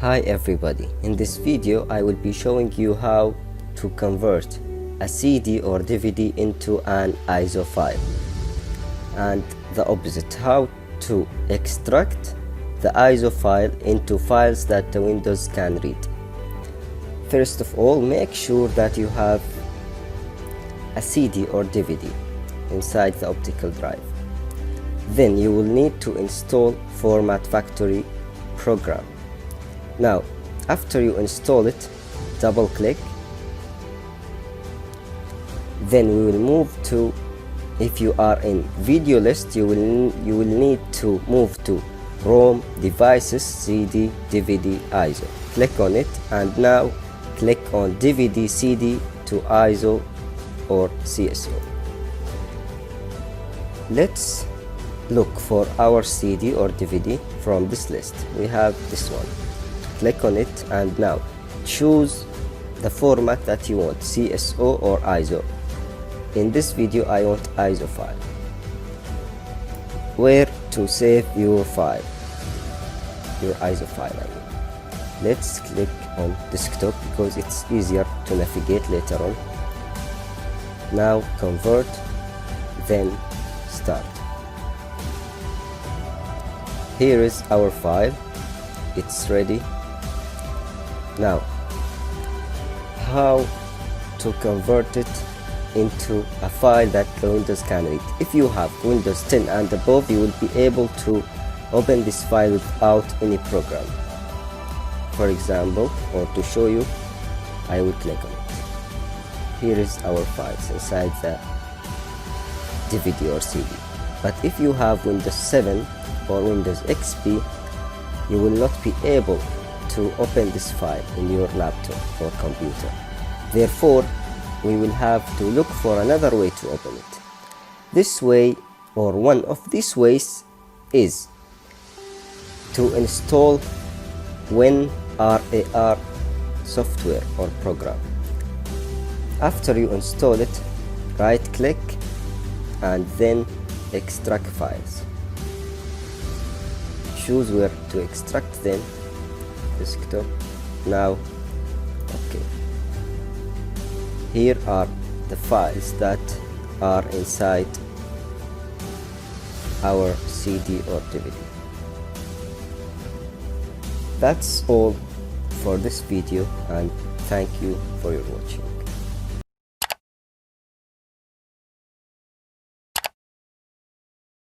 Hi everybody, in this video I will be showing you how to convert a CD or DVD into an ISO file, and the opposite, how to extract the ISO file into files that the Windows can read. First of all, make sure that you have a CD or DVD inside the optical drive. Then you will need to install Format Factory program. Now, after you install it, double click. Then we will move to, if you are in video list, you will need to move to ROM, devices, CD, DVD, ISO. Click on it, and now click on DVD CD to ISO or CSO. Let's look for our CD or DVD from this list. We have this one. Click on it, and now choose the format that you want, CSO or ISO. In this video I want ISO file. Where to save your file, your ISO file I mean. Let's click on desktop because it's easier to navigate later on. Now convert, then start. Here is our file, it's ready. Now, how to convert it into a file that the Windows can read. If you have Windows 10 and above, you will be able to open this file without any program. For example, or to show you, I will click on it. Here is our files inside the DVD or CD. But if you have Windows 7 or Windows XP, you will not be able to open this file in your laptop or computer. Therefore, we will have to look for another way to open it. This way, or one of these ways, is to install WinRAR software or program. After you install it, right click and then extract files. Choose where to extract them. Desktop. Now, okay. Here are the files that are inside our CD or DVD. That's all for this video, and thank you for your watching.